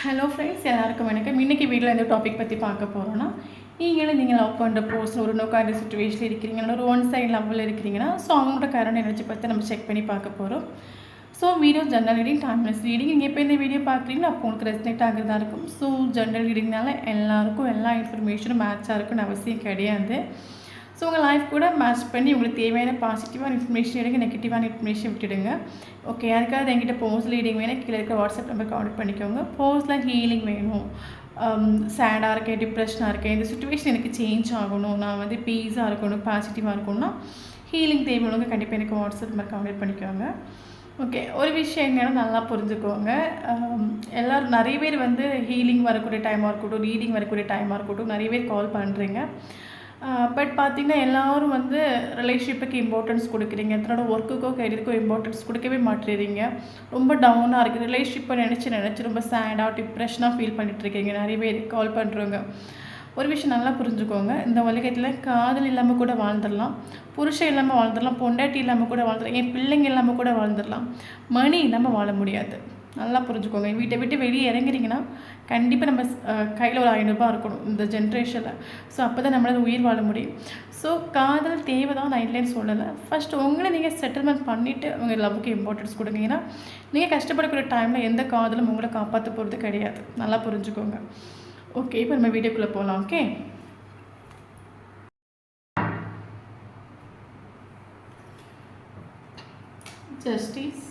Hello friends, எல்லாருக்கும் வணக்கம். இன்றைக்கி வீட்டில் எந்த டாபிக் பற்றி பார்க்க போகிறோன்னா, நீங்கள் லவ் பண்ணுற பர்சன் ஒரு நோ கான்டாக்ட் சிச்சுவேஷனில் இருக்கிறீங்கன்னா, ஒரு ஒன் சைடு லவ்வில் இருக்கிறீங்கன்னா, ஸோ அவங்களோட கரண்ட் எனர்ஜி பற்றி நம்ம செக் பண்ணி பார்க்க போகிறோம். So video general reading, timeless reading. நீங்கள் எப்போ இந்த வீடியோ பார்க்குறீங்களோ அப்போ உங்களுக்கு ரெஸ்னெக்ட் ஆகிறதா இருக்கும். ஸோ ஜென்ரல் ரீடிங்னால எல்லாருக்கும் எல்லா இன்ஃபர்மேஷனும் மேட்சாக இருக்குன்னு அவசியம் கிடையாது. ஸோ உங்கள் லைஃப் கூட மேட்ச் பண்ணி உங்களுக்கு தேவையான பாசிட்டிவான இன்ஃபர்மேஷன் எடுங்க, நெகட்டிவான இன்ஃபர்மேஷன் விட்டுடுங்க. ஓகே, யாருக்காவது என்கிட்ட போஸ்ட் ரீடிங் வேணும், கீழே இருக்க வாட்ஸ்அப் நம்பர் கான்டெக்ட் பண்ணிக்கோங்க. போஸ்ட்டில் ஹீலிங் வேணும், சேடாக இருக்கேன், டிப்ரெஷனாக இருக்கேன், இந்த சுச்சுவேஷன் எனக்கு சேஞ்ச் ஆகணும், நான் வந்து பீஸாக இருக்கணும், பாசிட்டிவாக இருக்கணும்னா ஹீலிங் தேவைப்படுங்க, கண்டிப்பாக எனக்கு வாட்ஸ்அப் நம்பர் கான்டெக்ட் பண்ணிக்கோங்க. ஓகே, ஒரு விஷயம் என்னென்னா நல்லா புரிஞ்சுக்கோங்க. எல்லோரும் நிறைய பேர் வந்து ஹீலிங் வரக்கூடிய டைமாக இருக்கட்டும், ரீடிங் வரக்கூடிய டைமாக இருக்கட்டும், நிறைய பேர் கால் பண்ணுறீங்க. பட் பார்த்திங்கன்னா எல்லோரும் வந்து ரிலேஷன்ஷிப்புக்கு இம்பார்ட்டன்ஸ் கொடுக்குறீங்க, தன்னோட ஒர்க்குக்கோ கரியருக்கோ இம்பார்ட்டன்ஸ் கொடுக்கவே மாட்டேறீங்க. ரொம்ப டவுனாக இருக்குது, ரிலேஷன்ஷிப்பை நினச்சி ரொம்ப சேடாக டிப்ரெஷனாக ஃபீல் பண்ணிகிட்ருக்கீங்க. நிறைய பேர் கால் பண்ணுறவங்க. ஒரு விஷயம் நல்லா புரிஞ்சுக்கோங்க, இந்த உலகத்தில் காதல் இல்லாமல் கூட வாழ்ந்துடலாம், புருஷன் இல்லாமல் வாழ்ந்துடலாம், பொண்டாட்டி இல்லாமல் கூட வாழ்ந்துடலாம், என் பிள்ளைங்க இல்லாமல் கூட வாழ்ந்துடலாம், மணி இல்லாமல் வாழ முடியாது. நல்லா புரிஞ்சுக்கோங்க. வீட்டை விட்டு வெளியே இறங்குறீங்கன்னா கண்டிப்பாக நம்ம கையில் ஒரு 500 இருக்கணும் இந்த ஜென்ரேஷனில். ஸோ அப்போ தான் நம்மளால் உயிர் வாழ முடியும். ஸோ காதல் தேவை தான், நான் இல்லைன்னு சொல்லலை. ஃபஸ்ட்டு உங்களை நீங்கள் செட்டில்மெண்ட் பண்ணிவிட்டு உங்கள் லவ்வுக்கு இம்பார்ட்டன்ஸ் கொடுங்க. ஏன்னா நீங்கள் கஷ்டப்படக்கூடிய டைமில் எந்த காதலும் உங்களை காப்பாற்ற போகிறது கிடையாது. நல்லா புரிஞ்சுக்கோங்க. ஓகே, இப்போ நம்ம வீடியோக்குள்ளே போகலாம். Okay, justice,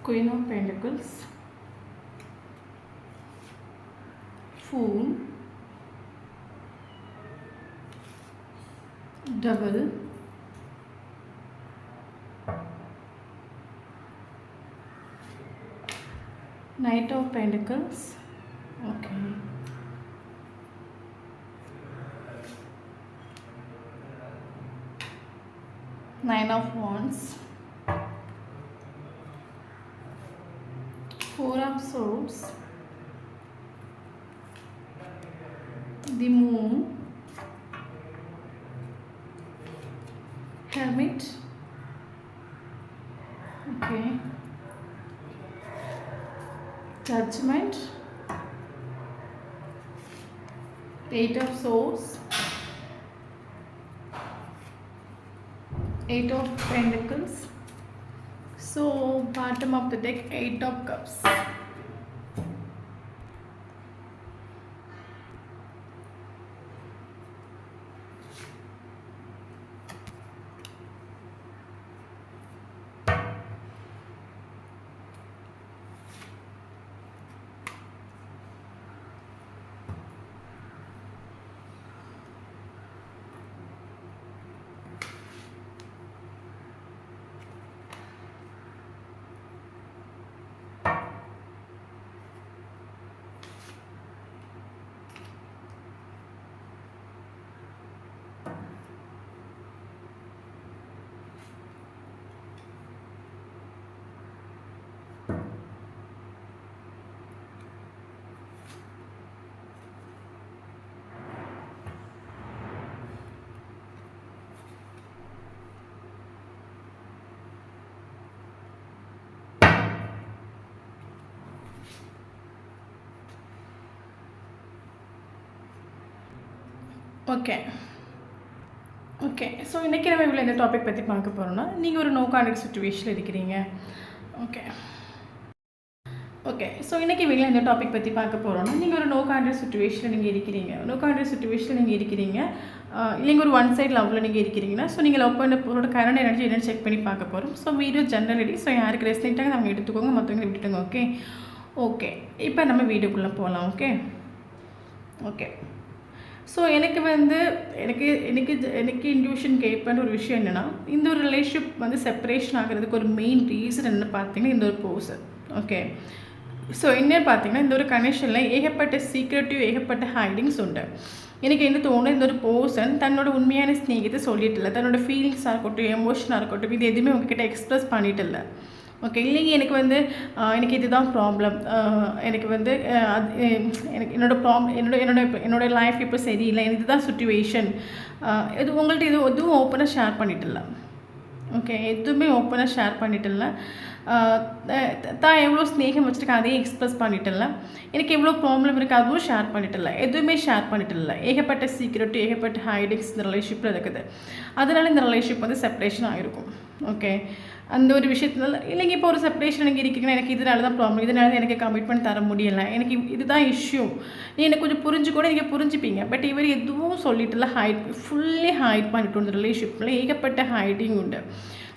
Queen of Pentacles, Fool, Double, Knight of Pentacles, okay, Nine of Wands, Four of Swords, the Moon, Hermit, okay, Judgment, Eight of Swords, Eight of Pentacles. So bottom of the deck, Eight of Cups. Okay, so இன்றைக்கி நம்ம இவ்வளோ இந்த topic பற்றி பார்க்க போகிறோன்னா, நீங்கள் ஒரு no contact சிச்சுவேஷனில் இருக்கிறீங்க. ஓகே, ஸோ இன்றைக்கி வீட்டில் இந்த டாபிக் பற்றி பார்க்க போகிறோன்னா, நீங்கள் ஒரு நோ கான்டாக்ட் சிச்சுவேஷனில் நீங்கள் இருக்கிறீங்க. இல்லைங்க ஒரு ஒன் சைட் லவ்வில் நீங்கள் இருக்கிறீங்கன்னா, ஸோ நீங்கள் லவ் பண்ண பொருளோட கரண்ட் எனர்ஜி என்னென்னு செக் பண்ணி பார்க்க போகிறோம். ஸோ வீடியோ ஜென்ரலி, ஸோ யாருக்கு ரெஸ்னெக்டாக அவங்க எடுத்துக்கோங்க, மற்றவங்க விட்டுட்டுங்க. ஓகே, இப்போ நம்ம வீடியோக்குள்ளே போகலாம். ஓகே, ஸோ எனக்கு வந்து எனக்கு இன்ட்யூஷன் கேட்பேன்னு ஒரு விஷயம் என்னென்னா, இந்த ஒரு ரிலேஷன்ஷிப் வந்து செப்பரேஷன் ஆகிறதுக்கு ஒரு மெயின் ரீசன் என்ன பார்த்தீங்கன்னா, இந்த ஒரு போர்சன். ஓகே, ஸோ என்ன பார்த்தீங்கன்னா, இந்த ஒரு கனெக்ஷனில் ஏகப்பட்ட சீக்ரெட்டிவ், ஏகப்பட்ட ஹைடிங்ஸ் உண்டு. எனக்கு என்ன தோணும், இந்த ஒரு பர்சன் தன்னோட உண்மையான ஸ்நேகத்தை சொல்லிட்டு இல்லை, தன்னோட ஃபீலிங்ஸாக இருக்கட்டும், எமோஷனாக இருக்கட்டும், இது எதுவுமே உங்ககிட்ட எக்ஸ்ப்ரெஸ் பண்ணிட்டு இல்லை. ஓகே, இல்லைங்க எனக்கு இதுதான் ப்ராப்ளம், எனக்கு வந்து எனக்கு என்னோடய லைஃப் இப்போ சரியில்லை, எனக்கு இதுதான் சுச்சுவேஷன், உங்கள்கிட்ட எதுவும் ஓப்பனாக ஷேர் பண்ணிட்டு இல்லை. ஓகே, எதுவுமே ஓப்பனாக ஷேர் பண்ணிட்டு இல்லை. தான் எவ்வளோ ஸ்நேகம் வச்சுருக்கேன் அதையும் எக்ஸ்ப்ரெஸ் பண்ணிட்டு இல்லை, எனக்கு எவ்வளோ ப்ராப்ளம் இருக்குது அதுவும் ஷேர் பண்ணிட்டு இல்லை, எதுவுமே ஷேர் பண்ணிட்டு இல்லை. ஏகப்பட்ட சீக்ரெட் ஏகப்பட்ட ஹைடிங்ஸ் இந்த ரிலேஷன்ஷிப்பில் இருக்குது. அதனால் இந்த ரிலேஷன்ஷிப் வந்து செப்பரேஷன் ஆகிருக்கும். ஓகே, அந்த ஒரு விஷயத்தினால இல்லைங்க. இப்போ ஒரு செப்பரேஷன் எனக்கு இருக்குன்னா எனக்கு இதனால தான் ப்ராப்ளம், இதனால தான் எனக்கு கமிட்மெண்ட் தர முடியலை, எனக்கு இதுதான் இஷ்யூ, நீ எனக்கு கொஞ்சம் புரிஞ்சு கூட நீங்கள் புரிஞ்சுப்பீங்க. பட் இவர் எதுவும் சொல்லிட்டுல ஃபுல்லி ஹைட் பண்ணிட்டு இந்த ரிலேஷன்ஷிப்பில் ஏகப்பட்ட ஹைடிங் உண்டு.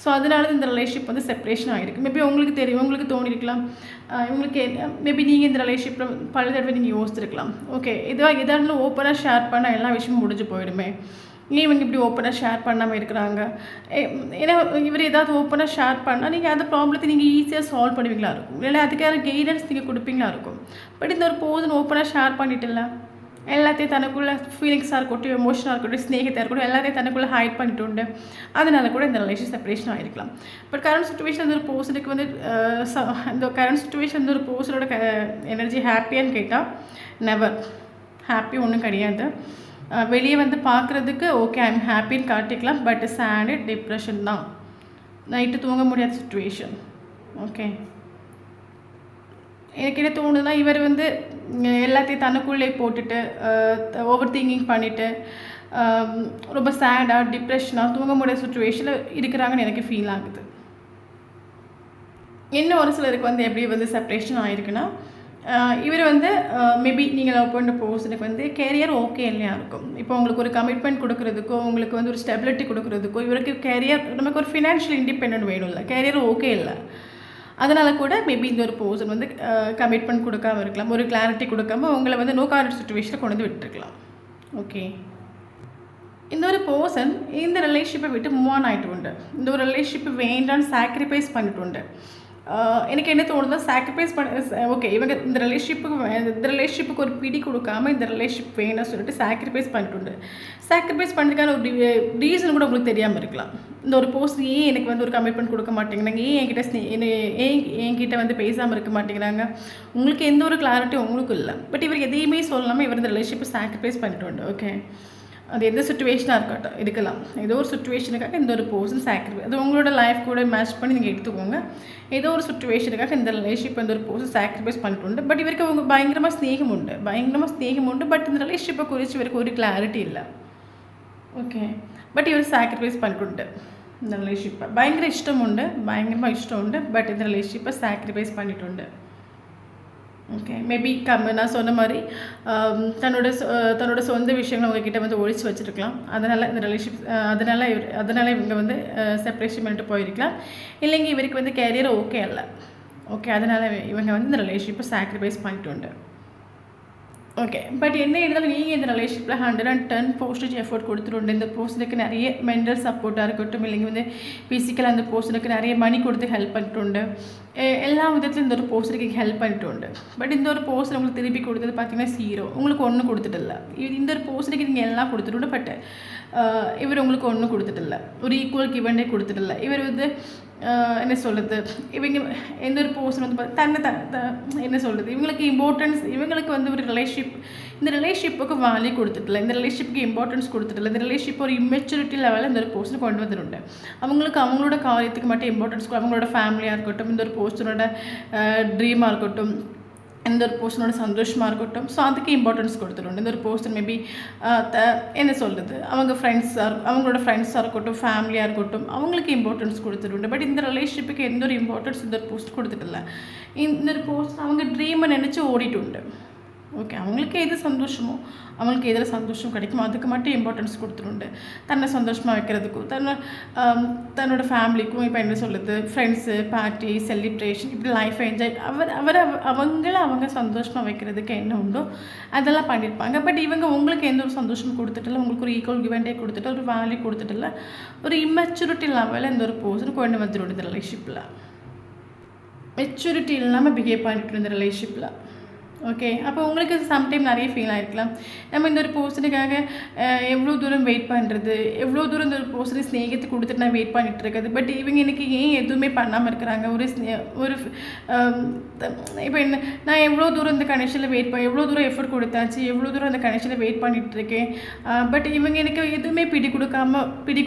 ஸோ அதனால இந்த ரிலேஷன்ஷிப் வந்து செப்பரேஷன் ஆகிருக்கு. மேபி உங்களுக்கு தெரியும், உங்களுக்கு தோணிருக்கலாம், உங்களுக்கு மேபி நீங்கள் இந்த ரிலேஷன்ஷிப்பில் பல தடவை நீங்கள் யோசிச்சிருக்கலாம். ஓகே, எதாவது ஓப்பனாக ஷேர் பண்ணால் எல்லா விஷயமும் முடிஞ்சு போயிடுமே, ஏன் இவங்க இப்படி ஓப்பனாக ஷேர் பண்ணாமல் இருக்கிறாங்க? ஏன்னா இவர் ஏதாவது ஓப்பனாக ஷேர் பண்ணால் நீங்கள் அந்த ப்ராப்ளத்தை நீங்கள் ஈஸியாக சால்வ் பண்ணுவீங்களா இருக்கும், இல்லை அதுக்கான கைடன்ஸ் நீங்கள் கொடுப்பீங்களா இருக்கும். பட் இந்த ஒரு போதுன்னு ஓப்பனாக ஷேர் பண்ணிட்டுல எல்லாத்தையும் தனக்குள்ளே ஃபீலிங்ஸாக இருக்கட்டும், எமோஷனாக இருக்கட்டும், ஸ்நேகத்தாக இருக்கட்டும், எல்லாத்தையும் தனக்குள்ளே ஹைட் பண்ணிட்டு உண்டு. அதனால கூட இந்த ரிலேஷன் செப்பரேஷன் ஆகிருக்கலாம். பட் கரண்ட் சுச்சுவேஷன் வந்து ஒரு பர்சனுக்கு வந்து இந்த கரண்ட் சுச்சுவேஷன் வந்து ஒரு பர்சனோட எனர்ஜி ஹாப்பியான்னு கேட்டால் நெவர். ஹாப்பி ஒன்றும் கிடையாது. வெளியே வந்து பார்க்குறதுக்கு ஓகே ஐம் ஹாப்பின்னு காட்டிக்கலாம், பட் சேடு டிப்ரெஷன் தான், நைட்டு தூங்க முடியாத சுச்சுவேஷன். ஓகே, எனக்கு என்ன தோணுதுன்னா இவர் வந்து எல்லாத்தையும் தனக்குள்ளே போட்டுட்டு ஓவர் திங்கிங் பண்ணிவிட்டு ரொம்ப சேடாக டிப்ரெஷனாக தூங்க முடியாத சுச்சுவேஷனில் இருக்கிறாங்கன்னு எனக்கு ஃபீல் ஆகுது. இன்னும் ஒரு சிலருக்கு வந்து எப்படி வந்து செப்பரேஷன் ஆகிருக்குன்னா, இவர் வந்து மேபி நீங்கள் லவ் பண்ணுற பர்சனுக்கு வந்து கேரியர் ஓகே இல்லையா இருக்கும். இப்போ உங்களுக்கு ஒரு கமிட்மெண்ட் கொடுக்குறதுக்கோ, உங்களுக்கு வந்து ஒரு ஸ்டெபிலிட்டி கொடுக்குறதுக்கோ, இவருக்கு கேரியர் நமக்கு ஒரு ஃபினான்ஷியல் இண்டிபெண்டன்ட் வேணும் இல்லை, கேரியர் ஓகே இல்லை. அதனால் கூட மேபி இந்த ஒரு பர்சன் வந்து கமிட்மெண்ட் கொடுக்காமல் இருக்கலாம், ஒரு கிளாரிட்டி கொடுக்காம உங்களை வந்து நோ கான்டெக்ட் சுச்சுவேஷனில் கொண்டு வந்து விட்டுருக்கலாம். ஓகே, இந்த ஒரு பர்சன் இந்த ரிலேஷன்ஷிப்பை விட்டு மூவ் ஆன் ஆகிட்டு உண்டு. இந்த ஒரு ரிலேஷன்ஷிப்பை வேண்டான்னு சாக்ரிஃபைஸ் பண்ணிட்டு உண்டு. எனக்கு என்ன தோணுதோ சாக்ரிஃபைஸ் பண்ண ஓகே, இவங்க இந்த ரிலேஷன்ஷிப்புக்கு ஒரு பிடி கொடுக்காமல் இந்த ரிலேஷன்ஷிப் வேணும்னு சொல்லிட்டு சாக்ரிஃபைஸ் பண்ணிட்டு சாக்ரிஃபைஸ் பண்ணுறதுக்கான ஒரு ரீசன் கூட உங்களுக்கு தெரியாமல் இருக்கலாம். இந்த ஒரு பர்சன் ஏன் எனக்கு வந்து ஒரு கமிட்மெண்ட் கொடுக்க மாட்டேங்கிறாங்க, ஏன் என்கிட்ட வந்து பேசாமல் இருக்க மாட்டேங்கிறாங்க, உங்களுக்கு எந்த ஒரு கிளாரிட்டியும் உங்களுக்கு இல்லை. பட் இவர் எதையுமே சொல்லாமல் இவர் இந்த ரிலேஷன்ஷிப்பை சாக்ரிஃபைஸ் பண்ணிட்டு உண்டு. ஓகே, அது எந்த சுச்சுவேஷனாக இருக்கலாம், ஏதோ ஒரு சுச்சுவேஷனுக்காக இந்த ஒரு பர்சன் சாக்ரிஃபைஸ், அது உங்களோட லைஃப் கூட மேட்ச் பண்ணி நீங்கள் எடுத்துக்கோங்க. ஏதோ ஒரு சுச்சுவேஷனுக்காக இந்த ரிலேஷன்ஷிப் இந்த ஒரு பர்சன் சாக்ரிஃபைஸ் பண்ணிட்டு உண்டு. பட் இவருக்கு அவங்க பயங்கரமாக ஸ்நேகம் உண்டு. பட் இந்த ரிலேஷன்ஷிப்பை குறித்து இவருக்கு ஒரு கிளாரிட்டி இல்லை. ஓகே, பட் இவர் சாக்ரிஃபைஸ் பண்ணிட்டு உண்டு. இந்த ரிலேஷன்ஷிப்பை பயங்கரமாக இஷ்டம் உண்டு. பட் இந்த ரிலேஷன்ஷிப்பை சாக்ரிஃபைஸ் பண்ணிட்டு உண்டு. ஓகே, மேபி நான் சொன்ன மாதிரி தன்னோட சொந்த விஷயங்கள் உங்ககிட்ட வந்து ஒழிச்சு வச்சுருக்கலாம். அதனால் இந்த ரிலேஷன்ஷிப் அதனால் இவங்க வந்து செப்பரேஷன் பண்ணிட்டு போயிருக்கலாம். இல்லைங்க இவருக்கு வந்து கேரியர் ஓகே இல்லை. ஓகே, அதனால் இவங்க வந்து இந்த ரிலேஷன்ஷிப்பை சாக்ரிஃபைஸ் பண்ணிட்டு உண்டு. ஓகே, பட் என்ன இருந்தாலும் நீங்கள் இந்த ரிலேஷன்ஷிப்பில் 110% எஃபோர்ட் கொடுத்துருண்டு. இந்த பர்சனுக்கு நிறைய மென்டல் சப்போர்ட்டாக இருக்கட்டும், இல்லைங்க வந்து ஃபிசிக்கலாக அந்த பர்சனுக்கு நிறைய மணி கொடுத்து ஹெல்ப் பண்ணிட்டு எல்லா விதத்துலையும் இந்த ஒரு பர்சனுக்கு ஹெல்ப் பண்ணிட்டு. பட் இந்த ஒரு பர்சன் உங்களுக்கு திருப்பி கொடுத்தது பார்த்தீங்கன்னா 0, உங்களுக்கு ஒன்றும் கொடுத்துட்டில்ல. இந்த ஒரு பர்சனுக்கு நீங்கள் எல்லாம் கொடுத்துட்டு, பட் இவர் உங்களுக்கு ஒன்றும் கொடுத்துட்டில்ல, ஒரு ஈக்குவல் கிவனே கொடுத்துட்டில்ல. இவர் வந்து என்ன சொல்கிறது, இவங்க எந்த ஒரு பர்சன் வந்து தன்னை என்ன சொல்கிறது, இவங்களுக்கு இம்பார்ட்டன்ஸ், இவங்களுக்கு வந்து ஒரு இந்த ரிலேஷன்ஷிப்புக்கு வேல்யூ கொடுத்துட்டில்ல, இந்த ரிலேஷன்ஷிப்புக்கு இம்பார்ட்டன்ஸ் கொடுத்துட்டில்ல. இந்த ரிலேஷன்ஷிப் ஒரு இம்மெச்சூரிட்டி லெவலில் இந்த ஒரு பர்சன் கொண்டு வந்துருண்டு. அவங்களோட காரியத்துக்கு மட்டும் இம்பார்ட்டன்ஸ், அவங்களோட ஃபேமிலியாக இருக்கட்டும், இந்த ஒரு பர்சனோட ட்ரீமாக இருக்கட்டும், இந்த ஒரு பர்சனோட சந்தோஷமாக இருக்கட்டும், ஸோ அதுக்கு இம்பார்ட்டன்ஸ் கொடுத்துருவோம். இந்த ஒரு பர்சன் மேபி என்ன சொல்கிறது, அவங்களோட ஃப்ரெண்ட்ஸாக இருக்கட்டும், ஃபேமிலியாக இருக்கட்டும், அவங்களுக்கு இம்பார்ட்டன்ஸ் கொடுத்துருவோம். பட் இந்த ரிலேஷன்ஷிப்புக்கு எந்த ஒரு இம்பார்ட்டன்ஸ் இந்த ஒரு பர்சன் கொடுத்துட்டில்ல. இந்த ஒரு பர்சன் அவங்க ட்ரீமை நினச்சி ஓடிட்டு உண்டு. ஓகே, அவங்களுக்கு எது சந்தோஷமோ, அவங்களுக்கு எதில் சந்தோஷம் கிடைக்குமோ அதுக்கு மட்டும் இம்பார்ட்டன்ஸ் கொடுத்துருண்டு. தன்னை சந்தோஷமாக வைக்கிறதுக்கும், தன்னோட ஃபேமிலிக்கும், இப்போ என்ன சொல்லுது, ஃப்ரெண்ட்ஸு, பார்ட்டி, செலிப்ரேஷன், இப்படி லைஃப்பை என்ஜாய் அவங்க சந்தோஷமாக வைக்கிறதுக்கு என்ன உண்டோ அதெல்லாம் பண்ணியிருப்பாங்க. பட் இவங்க உங்களுக்கு எந்த ஒரு சந்தோஷமும் கொடுத்துட்டில்ல, உங்களுக்கு ஒரு ஈக்குவல் கிவன்டே கொடுத்துட்டு, ஒரு வேல்யூ கொடுத்துட்டில்ல, ஒரு இம்மெச்சூரிட்டி லெவலில் இந்த ஒரு பர்சன் கொண்டு வந்துடும். இந்த ரிலேஷன்ஷிப்பில் மெச்சூரிட்டி இல்லாமல் பிஹேவ் பண்ணிட்டு இருந்த ரிலேஷன்ஷிப்பில் ஓகே. அப்போ உங்களுக்கு சம்டைம் நிறைய ஃபீல் ஆகிருக்கலாம். நம்ம இந்த ஒரு பர்சனுக்காக எவ்வளோ தூரம் வெயிட் பண்ணுறது, எவ்வளோ தூரம் இந்த ஒரு பர்சனை ஸ்நேகத்தை கொடுத்துட்டு நான் வெயிட் பண்ணிகிட்டு இருக்கிறது. பட் இவங்க எனக்கு ஏன் எதுவுமே பண்ணாமல் இருக்கிறாங்க? ஒரு இப்போ என்ன, நான் எவ்வளோ தூரம் இந்த கனெக்ஷனில் எவ்வளோ தூரம் எஃபர்ட் கொடுத்தாச்சு, எவ்வளோ தூரம் அந்த கனெக்ஷனில் வெயிட் பண்ணிகிட்ருக்கேன். பட் இவங்க எனக்கு எதுவுமே பிடி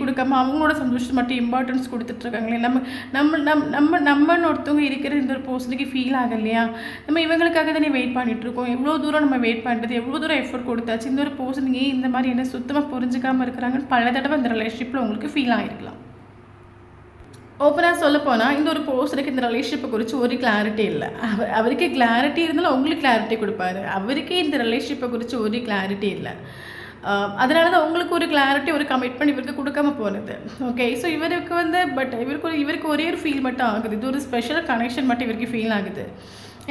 கொடுக்காம அவங்களோட சந்தோஷம் மட்டும் இம்பார்ட்டன்ஸ் கொடுத்துட்ருக்காங்களே. நம்மன்னு ஒருத்தவங்க இருக்கிற இந்த ஒரு பர்சனுக்கு ஃபீல் ஆகலையா? நம்ம இவங்களுக்காக தானே வெயிட் பண்ணிகிட்ருக்கோம். எவ்வளோ தூரம் நம்ம வெயிட் பண்ணுறது, எவ்வளோ தூரம் எஃபர்ட் கொடுத்தாச்சு. இந்த ஒரு பர்சன் ஏன் இந்த மாதிரி என்ன சுத்தமாக புரிஞ்சுக்காமல் இருக்கிறாங்கன்னு பல தடவை அந்த ரிலேஷன்ஷிப்பில் உங்களுக்கு ஃபீல் ஆகிருக்கலாம். ஓப்பனாக சொல்ல போனால் இந்த ஒரு பர்சனுக்கு இந்த ரிலேஷன்ஷிப்பை குறித்து ஒரு கிளாரிட்டி இல்லை. அவருக்கு கிளாரிட்டி இருந்தாலும் உங்களுக்கு கிளாரிட்டி கொடுப்பாரு. அவருக்கே இந்த ரிலேஷன்ஷிப்பை குறித்து ஒரு கிளாரிட்டி இல்லை. அதனால தான் உங்களுக்கு ஒரு கிளாரிட்டி, ஒரு கமிட்மெண்ட் இவருக்கு கொடுக்காம போனது. ஓகே. ஸோ இவருக்கு வந்து இவருக்கு ஒரே ஒரு ஃபீல் மட்டும் ஆகுது. இது ஒரு ஸ்பெஷல் கனெக்ஷன் மட்டும் இவருக்கு ஃபீல் ஆகுது.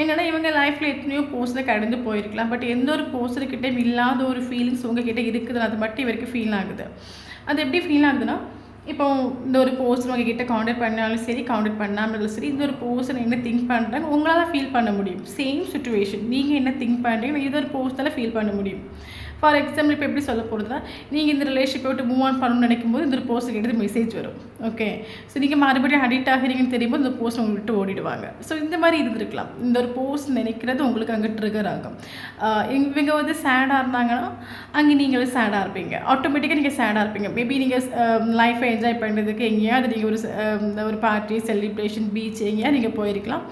என்னென்னா இவங்க லைஃப்பில் எத்தனையோ பர்சனை கடந்து போயிருக்கலாம். பட் எந்த ஒரு பர்சனுக்கிட்டே இல்லாத ஒரு ஃபீலிங்ஸ் உங்ககிட்ட இருக்குது, அது மட்டும் இவருக்கு ஃபீல் ஆகுது. அது எப்படி ஃபீல் ஆகுதுன்னா, இப்போ இந்த ஒரு பர்சன் உங்ககிட்ட காண்டாக்ட் பண்ணாலும் சரி, காண்டாக்ட் பண்ணாமலும் சரி, இந்த ஒரு பர்சன் என்ன திங்க் பண்ணுறான்னு உங்களால் ஃபீல் பண்ண முடியும். சேம் சுச்சுவேஷன், நீங்கள் என்ன திங்க் பண்ணுறீங்க இது ஒரு பர்சனால் ஃபீல் பண்ண முடியும். ஃபார் எக்ஸாம்பிள் இப்போ எப்படி சொல்ல போகிறதுனா, நீங்கள் இந்த ரிலேஷன்ஷிப்பை விட்டு மூவ் ஆன் பண்ணணும்னு நினைக்கும் போது இந்த ஒரு போஸ்ட்டுக்கு எடுத்து மெசேஜ் வரும். ஓகே. ஸோ நீங்கள் மறுபடியும் அடிக்ட் ஆகிறீங்கன்னு தெரியும்போது இந்த போஸ்ட் உங்களுக்கு விட்டு ஓடிடுவாங்க. ஸோ இந்த மாதிரி இருந்திருக்கலாம். இந்த ஒரு போஸ்ட் நினைக்கிறது உங்களுக்கு அங்கே ட்ரிகர் ஆகும். இவங்க வந்து சேடாக இருந்தாங்கன்னா அங்கே நீங்களும் சேடாக இருப்பீங்க. ஆட்டோமேட்டிக்காக நீங்கள் சேடாக இருப்பீங்க. மேபி நீங்கள் லைஃப்பை என்ஜாய் பண்ணுறதுக்கு எங்கேயாவது நீங்கள் ஒரு பார்ட்டி, செலிப்ரேஷன், பீச் எங்கேயாவது நீங்கள் போயிருக்கலாம்.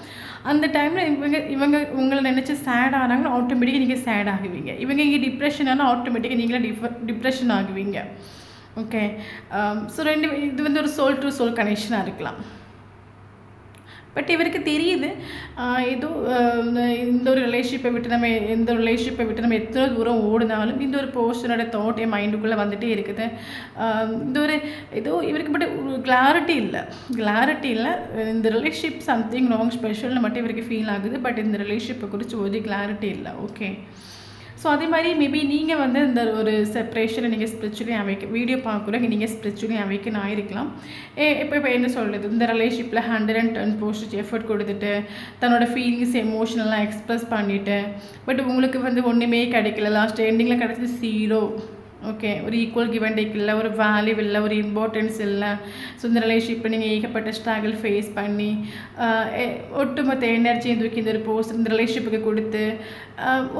அந்த டைமில் இவங்க உங்களை நினச்சி சேட் ஆனாங்கன்னா ஆட்டோமேட்டிக்காக நீங்கள் சேட் ஆகுவீங்க. இவங்க இங்கே டிப்ரெஷன் ஆனால் ஆட்டோமேட்டிக்காக நீங்களே டிப்ரெஷன் ஆகுவீங்க. ஓகே. ஸோ இது வந்து ஒரு சோல் டு சோல் கனெக்ஷனாக இருக்கலாம். பட் இவருக்கு தெரியுது ஏதோ இந்த ஒரு ரிலேஷன்ஷிப்பை விட்டு நம்ம எத்தனை தூரம் ஓடினாலும் இந்த ஒரு பர்சனோட தாட் என் மைண்டுக்குள்ளே வந்துகிட்டே இருக்குது. இந்த ஒரு ஏதோ இவருக்கு பட் ஒரு கிளாரிட்டி இல்லை. இந்த ரிலேஷன்ஷிப் சம்திங் ராங் ஸ்பெஷல்னு மட்டும் இவருக்கு ஃபீல் ஆகுது. பட் இந்த ரிலேஷன்ஷிப்பை குறித்து ஒரு கிளாரிட்டி இல்லை. ஓகே. ஸோ அதே மாதிரி மேபி நீங்கள் வந்து இந்த ஒரு செப்ரேஷனை நீங்கள் ஸ்பிரிச்சுவலி வீடியோ பார்க்குறோங்க, நீங்கள் ஸ்பிரிச்சுவலி அவைக்கன் ஆகிருக்கலாம். இப்போ என்ன சொல்கிறது, இந்த ரிலேஷன்ஷிப்பில் 110% எஃபர்ட் கொடுத்துட்டு தன்னோட ஃபீலிங்ஸ் எமோஷனலாக எக்ஸ்ப்ரெஸ் பண்ணிவிட்டு பட் உங்களுக்கு வந்து ஒன்றுமே கிடைக்கல, லாஸ்ட் எண்டிங்கில் கிடச்சது 0. ஓகே. ஒரு ஈக்குவல் கிவ் அண்ட் டேக் இல்லை, ஒரு வேல்யூ இல்லை, ஒரு இம்பார்ட்டன்ஸ் இல்லை. ஸோ இந்த ரிலேஷன்ஷிப்பை நீங்கள் ஏகப்பட்ட ஸ்ட்ரகிள் ஃபேஸ் பண்ணி ஒட்டுமொத்த எனர்ஜியும் தூக்கி இந்த ஒரு போஸ்ட் இந்த ரிலேஷன்ஷிப்புக்கு கொடுத்து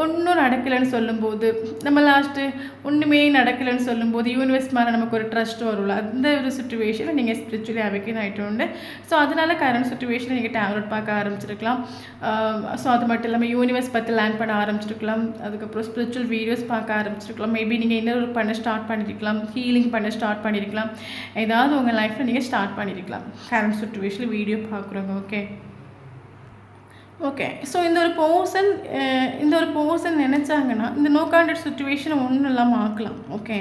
ஒன்றும் நடக்கலைன்னு சொல்லும்போது, நம்ம லாஸ்ட்டு ஒன்றுமே நடக்கலைன்னு சொல்லும்போது யூனிவர்ஸ் மேலே நமக்கு ஒரு ட்ரஸ்ட் வரும்ல, அந்த ஒரு சுச்சுவேஷனில் நீங்கள் ஸ்பிரிச்சுவலி அவைக்கன் ஆகிட்டு உண்டு. ஸோ அதனால் கரண்ட் சுச்சுவேஷனில் நீங்கள் டேப்லெட் பார்க்க ஆரம்பிச்சிருக்கலாம். ஸோ அது மட்டும் இல்லாமல் யூனிவர்ஸ் பற்றி லேர்ன் பண்ண ஆரம்பிச்சிருக்கலாம். அதுக்கப்புறம் ஸ்பிரிச்சுவல் வீடியோஸ் பார்க்க ஆரம்பிச்சிருக்கலாம். மேபி நீங்கள் இன்னொரு பண்ண ஸ்டார்ட் பண்ணியிருக்கலாம், ஹீலிங் பண்ண ஸ்டார்ட் பண்ணியிருக்கலாம். ஏதாவது உங்கள் லைஃப்பில் நீங்கள் ஸ்டார்ட் பண்ணியிருக்கலாம் கரண்ட் சுச்சுவேஷனில் வீடியோ பார்க்குறோங்க. ஓகே. ஸோ இந்த ஒரு பர்சன் நினச்சாங்கன்னா இந்த நோ கான்டாக்ட் சுச்சுவேஷனை ஒன்றும் இல்லாமல் ஆக்கலாம். ஓகே.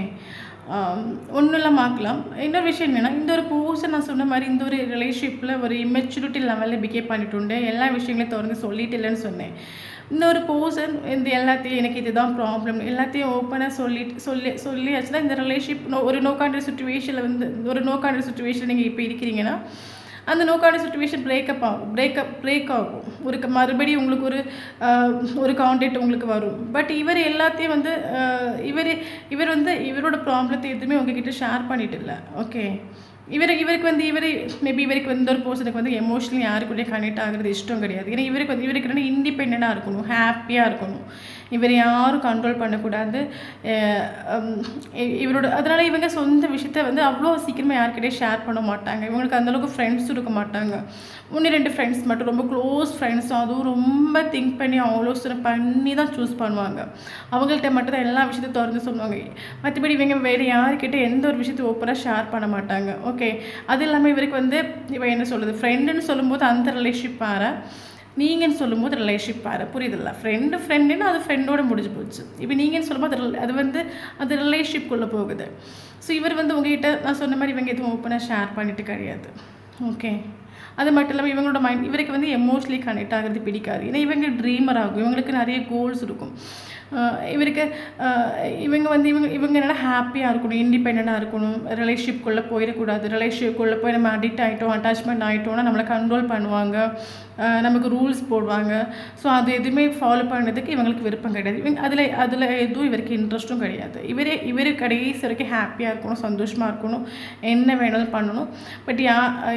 ஒன்றும் இல்லாமல் ஆக்கலாம். இன்னொரு விஷயம் என்னென்னா, இந்த ஒரு பர்சன் நான் சொன்ன மாதிரி இந்த ஒரு ரிலேஷன்ஷிப்பில் ஒரு இம்மெச்சூரிட்டி லெவலில் பிஹேவ் பண்ணிட்டு உண்டு. எல்லா விஷயங்களையும் திறந்து சொல்லிட்டு இல்லைன்னு சொன்னேன். இந்த ஒரு பர்சன் இந்த எல்லாத்தையும் எனக்கு இதுதான் ப்ராப்ளம் எல்லாத்தையும் ஓப்பனாக சொல்லியாச்சுன்னா இந்த ரிலேஷன்ஷிப் ஒரு நோ கான்டாக்ட் சுச்சுவேஷனில் வந்து ஒரு நோ கான்டாக்ட் சுச்சுவேஷன் நீங்கள் இப்போ இருக்கிறீங்கன்னா அந்த நோ கான்டாக்ட் சுச்சுவேஷன் பிரேக் ஆகும். மறுபடியும் உங்களுக்கு ஒரு கான்டாக்ட் உங்களுக்கு வரும். பட் இவர் எல்லாத்தையும் வந்து இவர் வந்து இவரோட ப்ராப்ளத்தை எதுவுமே உங்ககிட்ட ஷேர் பண்ணிட்டு இல்லை. ஓகே. மேபி இவருக்கு வந்து ஒரு பர்சனுக்கு வந்து எமோஷனலி யாருக்குள்ளே கனெக்ட் ஆகிறது இஷ்டம் கிடையாது. ஏன்னா இவருக்கு வந்து இண்டிபெண்ட்டாக இருக்கணும், ஹாப்பியாக இருக்கணும். இவர் யாரும் கண்ட்ரோல் பண்ணக்கூடாது. அதனால் இவங்க சொந்த விஷயத்த வந்து அவ்வளோ சீக்கிரமாக யாருக்கிட்டே ஷேர் பண்ண மாட்டாங்க. இவங்களுக்கு அந்தளவுக்கு ஃப்ரெண்ட்ஸ் இருக்க மாட்டாங்க. 1-2 ஃப்ரெண்ட்ஸ் மட்டும், ரொம்ப க்ளோஸ் ஃப்ரெண்ட்ஸும் அதுவும் ரொம்ப திங்க் பண்ணி ஆலோசனை பண்ணி தான் சூஸ் பண்ணுவாங்க. அவங்கள்ட்ட மட்டும் தான் எல்லா விஷயத்தையும் திறந்து சொல்லுவாங்க. மற்றபடி இவங்க வேறு யாருக்கிட்ட எந்த ஒரு விஷயத்தையும் ஓப்பனாக ஷேர் பண்ண மாட்டாங்க. ஓகே. அது இல்லாமல் இவருக்கு வந்து இவன் என்ன சொல்கிறது, ஃப்ரெண்டுன்னு சொல்லும்போது அந்த ரிலேஷன்ஷிப் பாரு, நீங்கன்னு சொல்லும்போது ரிலேஷன்ஷிப் பாரு, புரியுதில்ல. ஃப்ரெண்டுன்னா அது ஃப்ரெண்டோட முடிஞ்சு போச்சு. இப்போ நீங்கன்னு சொல்லும்போது அது வந்து அது ரிலேஷன்ஷிப்குள்ளே போகுது. ஸோ இவர் வந்து உங்ககிட்ட நான் சொன்ன மாதிரி இவங்க எதுவும் ஓப்பனாக ஷேர் பண்ணிட்டு கிடையாது. ஓகே. அது மட்டும் இல்லாமல் இவங்களோட மைண்ட் இவருக்கு வந்து எமோஷனலி கனெக்ட் ஆகிறது பிடிக்காது. ஏன்னா இவங்க ட்ரீமர் ஆகும், இவங்களுக்கு நிறைய கோல்ஸ் இருக்கும். இவருக்கு இவங்க வந்து இவங்க நல்லா ஹாப்பியாக இருக்கணும், இண்டிபெண்ட்டாக இருக்கணும், ரிலேஷன்ஷிப்குள்ளே போயிடக்கூடாது. ரிலேஷன்ஷிப்குள்ளே போய் நம்ம அடிக்ட் ஆகிட்டோம், அட்டாச்மெண்ட் ஆகிட்டோம்னா நம்மளை கண்ட்ரோல் பண்ணுவாங்க, நமக்கு ரூல்ஸ் போடுவாங்க. ஸோ அது எதுவுமே ஃபாலோ பண்ணுறதுக்கு இவங்களுக்கு விருப்பம் கிடையாது. அதில் எதுவும் இவருக்கு இன்ட்ரெஸ்ட்டும் கிடையாது. இவர் கடைசி வரைக்கும் ஹாப்பியாக இருக்கணும், சந்தோஷமாக இருக்கணும், என்ன வேணாலும் பண்ணணும். பட்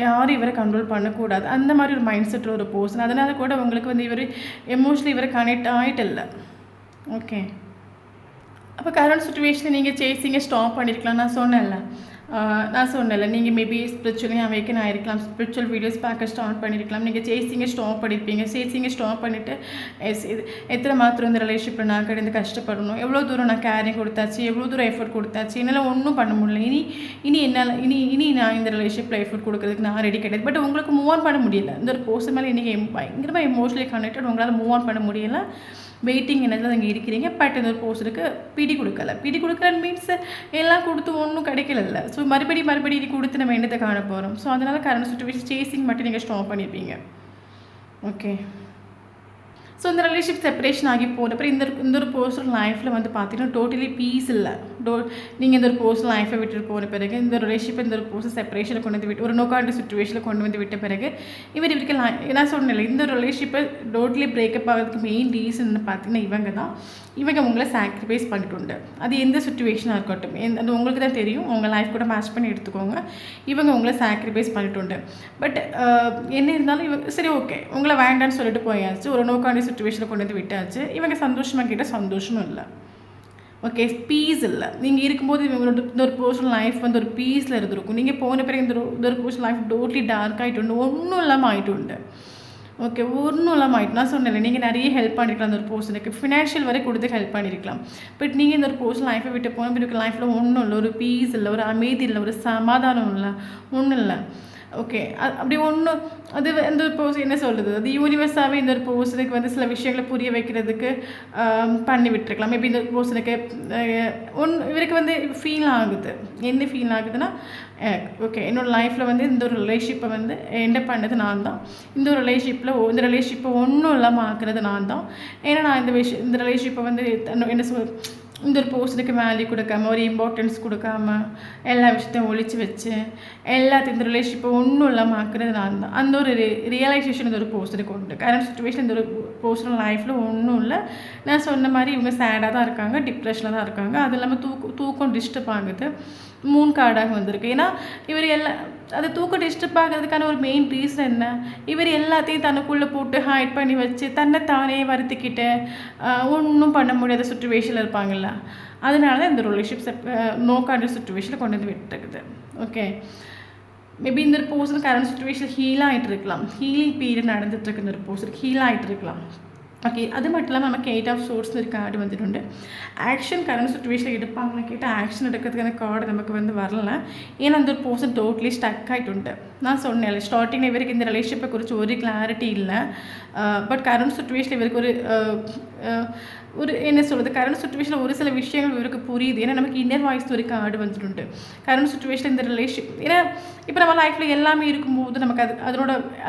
யாரும் இவரை கண்ட்ரோல் பண்ணக்கூடாது. அந்த மாதிரி ஒரு மைண்ட் செட்டில் ஒரு பர்சன். அதனால் கூட உங்களுக்கு வந்து இவர் எமோஷனலி இவரை கனெக்ட் ஆகிட்டு இல்லை. ஓகே, அப்போ கரண்ட் சுச்சுவேஷனில் நீங்கள் சேசிங்கை ஸ்டாப் பண்ணியிருக்கலாம். நான் சொன்னேன்ல நீங்கள் மேபி ஸ்பிரிச்சுவலி அவேக்கன் ஆகிருக்கலாம், ஸ்பிரிச்சுவல் வீடியோஸ் பார்க்க ஸ்டார்ட் பண்ணியிருக்கலாம். நீங்கள் சேசிங்கை ஸ்டாப் பண்ணியிருப்பீங்க. சேசிங்கை ஸ்டாப் பண்ணிவிட்டு இது எத்தனை மாத்திரம் இந்த ரிலேஷன்ஷிப்பில் நான் கிடந்து கஷ்டப்படணும், எவ்வளோ தூரம் நான் கேரிங் கொடுத்தாச்சு, எவ்வளோ தூரம் எஃபர்ட் கொடுத்தாச்சு, என்னால் ஒன்றும் பண்ண முடியல, இனி நான் இந்த ரிலேஷன்ஷிப்பில் எஃபர்ட் கொடுக்குறதுக்கு நான் ரெடி கிடையாது. பட் உங்களுக்கு மூவ் ஆன் பண்ண முடியல. இந்த ஒரு பர்சன் மேலே இன்றைக்கி பயங்கரமாக எமோஷனலி கனெக்டட், உங்களால் மூவ் ஆன் பண்ண முடியல. வெயிட்டிங் என்னதில் அங்கே இருக்கிறீங்க. பட் இந்த ஒரு போஸ்டருக்கு பிடி கொடுக்கல மீன்ஸ் எல்லாம் கொடுத்து ஒன்றும் கிடைக்கல. ஸோ மறுபடியும் இது கொடுத்து நம்ம என்னத்தை காண போகிறோம். ஸோ அதனால் கரண்ட் சுச்சுவேஷன் சேசிங் மட்டும் நீங்கள் ஸ்டாப் பண்ணியிருப்பீங்க. ஓகே, ஸோ இந்த ரிலேஷன்ஷிப் செப்பரேஷன் ஆகி போனப்பறம் இந்த ஒரு பர்சனல் லைஃப்பில் வந்து பார்த்தீங்கன்னா டோட்டலி பீஸ் இல்லை. நீங்கள் இந்த ஒரு பர்சனல் லைஃப்பை விட்டுட்டு போன பிறகு இந்த ஒரு ரிலேஷன்ஷிப் இந்த ஒரு பர்சன் செப்பரேஷனில் கொண்டு வந்து விட்டு ஒரு நோக்காண்ட சுச்சுவேஷனில் கொண்டு வந்து விட்ட பிறகு இவருக்கு நான் சொன்னேன், இந்த ஒரு ரிலேஷன்ஷிப்பை டோட்டலி பிரேக்கப் ஆகிறதுக்கு மெயின் ரீசன் பார்த்தீங்கன்னா இவங்க உங்களை சாக்ரிஃபைஸ் பண்ணிட்டு. அது எந்த சுச்சுவேஷனாக இருக்கட்டும், அது உங்களுக்கு தான் தெரியும், உங்கள் லைஃப் கூட மேட்ச் பண்ணி எடுத்துக்கோங்க. இவங்க உங்களை சாக்ரிஃபைஸ் பண்ணிட்டு. பட் என்ன இருந்தாலும் இவங்க சரி ஓகே உங்களை வேண்டான்னு சொல்லிட்டு போயாச்சு, ஒரு நோக்காண்டி சுச்சுவேஷனில் கொண்டு வந்து விட்டாச்சு. இவங்க சந்தோஷமாக கேட்டால் சந்தோஷமும் இல்லை. ஓகே, பீஸ் இல்லை. நீங்கள் இருக்கும்போது இவங்களோட இந்த ஒரு பர்சனல் லைஃப் வந்து ஒரு பீஸில் இருந்திருக்கும். நீங்கள் போன பிறகு இந்த ஒரு பர்சனல் லைஃப் டோட்லி டார்க் ஆகிட்டு ஒன்றும் இல்லாமல் ஆகிட்டு. ஓகே, ஒன்றும் இல்லாமல் ஆகிட்டு. நான் சொன்னேன் நீங்கள் நிறைய ஹெல்ப் பண்ணிருக்கலாம் அந்த ஒரு பர்சனுக்கு, ஃபினான்ஷியல் வரை கொடுத்து ஹெல்ப் பண்ணியிருக்கலாம். பட் நீங்கள் இந்த ஒரு பர்சனல் லைஃப்பை விட்டு போன பிறகு லைஃப்பில் ஒன்றும் இல்லை, ஒரு பீஸ் இல்லை, ஒரு அமைதி இல்லை, ஒரு சமாதானம் இல்லை, ஒன்றும் இல்லை. ஓகே, அப்படி ஒன்றும் அது அந்த ஒரு பர்சன் என்ன சொல்கிறது, அது யூனிவர்ஸாகவே இந்த ஒரு பர்சனுக்கு வந்து சில விஷயங்களை புரிய வைக்கிறதுக்கு பண்ணி விட்டுருக்கலாம். மேபி இந்த பர்சனுக்கு இவருக்கு வந்து ஃபீல் ஆகுது. என்ன ஃபீல் ஆகுதுன்னா ஓகே என்னோடய லைஃப்பில் வந்து இந்த ஒரு ரிலேஷன்ஷிப்பை வந்து எண்ட் பண்ணது நான் தான், இந்த ஒரு ரிலேஷன்ஷிப்பை ஒன்றும் இல்லாமல் ஆக்குறது நான் தான். ஏன்னா நான் இந்த ரிலேஷன்ஷிப்பை வந்து என்ன இந்த ஒரு பர்சனுக்கு வேல்யூ கொடுக்காம, ஒரு இம்பார்ட்டன்ஸ் கொடுக்காம, எல்லா விஷயத்தையும் ஒழிச்சு வச்சு எல்லாத்தையும் இந்த ரிலேஷன்ஷிப்பை ஒன்றும் இல்லாமல் ஆக்குறது நான் தான். அந்த ஒரு ரியலைசேஷன் இந்த ஒரு பர்சனுக்கு உண்டு. கரண்ட் சுச்சுவேஷன் இந்த ஒரு பர்சனல் லைஃப்பில் ஒன்றும் இல்லை. நான் சொன்ன மாதிரி இவங்க சேடாக தான் இருக்காங்க, டிப்ரெஷனில் தான் இருக்காங்க. அது இல்லாமல் தூக்கம் டிஸ்டர்ப் ஆகுது. 3 கார்டாக வந்திருக்கு. ஏன்னா இவர் அது தூக்கம் டிஸ்டர்ப் ஆகிறதுக்கான ஒரு மெயின் ரீசன் என்ன, இவர் எல்லாத்தையும் தனக்குள்ளே போட்டு ஹைட் பண்ணி வச்சு தன்னைத்தானே வருத்திக்கிட்டு ஒன்றும் பண்ண முடியாத சுச்சுவேஷனில் இருப்பாங்கள்ல. அதனால தான் இந்த ரிலேஷன்ஷிப் நோக்காண்ட சுச்சுவேஷனில் கொண்டு வந்து விட்டுருக்குது. ஓகே, மேபி இந்த ஒரு பர்சன் கரண்ட் சுச்சுவேஷன் ஹீல் ஆகிட்டு இருக்கலாம், ஹீலிங் பீரியட் நடந்துகிட்ருக்கு. இந்த ஒரு பர்சன் ஹீல் ஆகிட்டு இருக்கலாம். ஓகே, அது மட்டும் இல்லாமல் நமக்கு 8 ஆஃப் சோர்ஸ்னு ஒரு கார்டு வந்துட்டு ஆக்ஷன் கரண்ட் சுச்சுவேஷனில் எடுப்பாங்கன்னு கேட்டால் ஆக்ஷன் எடுக்கிறதுக்கான கார்டு நமக்கு வந்து வரல. ஏன்னா அந்த ஒரு பர்சன் டோட்டலி ஸ்டக் ஆகிட்டு. நான் சொன்னேன் ஸ்டார்டிங்கில் இவருக்கு இந்த ரிலேஷன்ஷிப்பை குறித்து ஒரு கிளாரிட்டி இல்லை. பட் கரண்ட் சுச்சுவேஷனில் இவருக்கு ஒரு என்ன சொல்கிறது, கரண்ட் சுச்சுவேஷனில் ஒரு சில விஷயங்கள் இவருக்கு புரியுது. ஏன்னா நமக்கு இன்னர் வாய்ஸ் ஒரு கார்டு வந்துட்டு கரண்ட் சுச்சுவேஷனில் இந்த ரிலேஷன். ஏன்னா இப்போ நம்ம லைஃப்பில் எல்லாமே இருக்கும்போது நமக்கு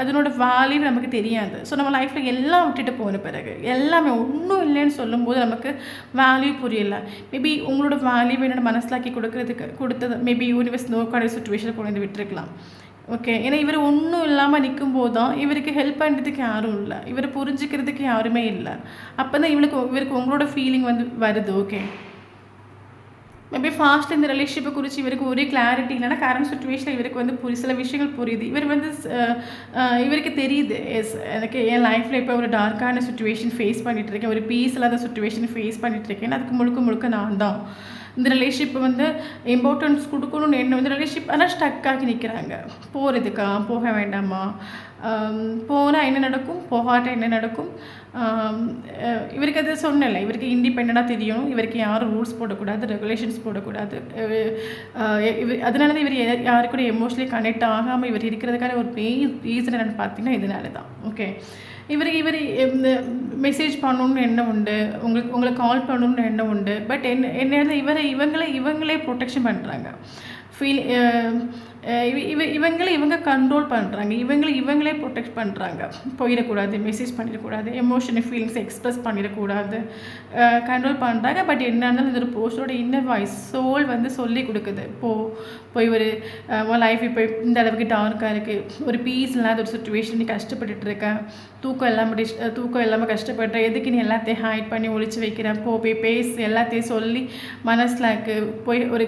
அதனோட வேல்யூ நமக்கு தெரியாது. ஸோ நம்ம லைஃப்பில் எல்லாம் விட்டுட்டு போன பிறகு எல்லாமே ஒன்றும் இல்லைன்னு சொல்லும்போது நமக்கு வேல்யூ புரியலை. மேபி உங்களோட வேல்யூ என்னோட மனசிலாக்கி கொடுத்தது மேபி யூனிவர்ஸ் நோக்கான சுச்சுவேஷனில் கொண்டு வந்து விட்டுருக்கலாம். ஓகே, ஏன்னா இவர் ஒன்றும் இல்லாமல் நிற்கும்போது தான் இவருக்கு ஹெல்ப் பண்ணுறதுக்கு யாரும் இல்லை, இவரை புரிஞ்சுக்கிறதுக்கு யாருமே இல்லை. அப்போ தான் இவருக்கு உங்களோட ஃபீலிங் வந்து வருது. ஓகே, மேபி ஃபாஸ்ட் இந்த ரிலேஷன்ஷிப்பை குறித்து இவருக்கு ஒரே கிளாரிட்டி இல்லைன்னா கரண்ட் சுச்சுவேஷனில் இவருக்கு வந்து சில விஷயங்கள் புரியுது. இவருக்கு தெரியுது எனக்கு என் லைஃப்பில் இப்போ ஒரு டார்க்கான சுச்சுவேஷன் ஃபேஸ் பண்ணிகிட்ருக்கேன், ஒரு பீஸ் இல்லாத சுச்சுவேஷன் ஃபேஸ் பண்ணிகிட்ருக்கேன். அதுக்கு முழுக்க நான் தான் இந்த ரிலேஷன்ஷிப்பை வந்து இம்பார்ட்டன்ஸ் கொடுக்கணும்னு என்ன வந்து ரிலேஷன்ஷிப் ஆனால் ஸ்டக் ஆகி நிற்கிறாங்க. போகிறதுக்கா, போக வேண்டாமா, போனால் என்ன நடக்கும், போகாட்ட என்ன நடக்கும். இவருக்கு அது சொன்னல, இவருக்கு இண்டிபெண்ட்டாக தெரியணும், இவருக்கு யாரும் ரூல்ஸ் போடக்கூடாது, ரெகுலேஷன்ஸ் போடக்கூடாது. அதனால தான் இவர் யாரு கூட எமோஷனலி கனெக்ட் ஆகாமல் இவர் இருக்கிறதுக்கான ஒரு மெயின் ரீசன் என்னென்னு பார்த்தீங்கன்னா இதனால தான். ஓகே, இவர் மெசேஜ் பண்ணணுன்னு எண்ணம் உண்டு, உங்களை கால் பண்ணணுன்னு எண்ணம் உண்டு. பட் இவங்களே ப்ரொடெக்ஷன் பண்ணுறாங்க. இவங்க கண்ட்ரோல் பண்ணுறாங்க, இவங்களே ப்ரொடெக்ட் பண்ணுறாங்க. போயிடக்கூடாது, மெசேஜ் பண்ணிடக்கூடாது, எமோஷனை ஃபீலிங்ஸை எக்ஸ்ப்ரெஸ் பண்ணிடக்கூடாது, கண்ட்ரோல் பண்ணுறாங்க. பட் என்ன இருந்தாலும் இந்த ஒரு போஸ்டோட இன்னர் வாய்ஸ் சோல் வந்து சொல்லி கொடுக்குது. போய் ஒரு லைஃப் இப்போ இந்த அளவுக்கு டார்க்காக இருக்குது, ஒரு பீஸ் இல்லாத ஒரு சுச்சுவேஷன் நீ கஷ்டப்பட்டுட்டு இருக்கேன், தூக்கம் இல்லாமல் கஷ்டப்படுற, எதுக்கு நீ எல்லாத்தையும் ஹைட் பண்ணி ஒழிச்சு வைக்கிறேன், போய் பேசு, எல்லாத்தையும் சொல்லி மனசிலாக்கு போய் ஒரு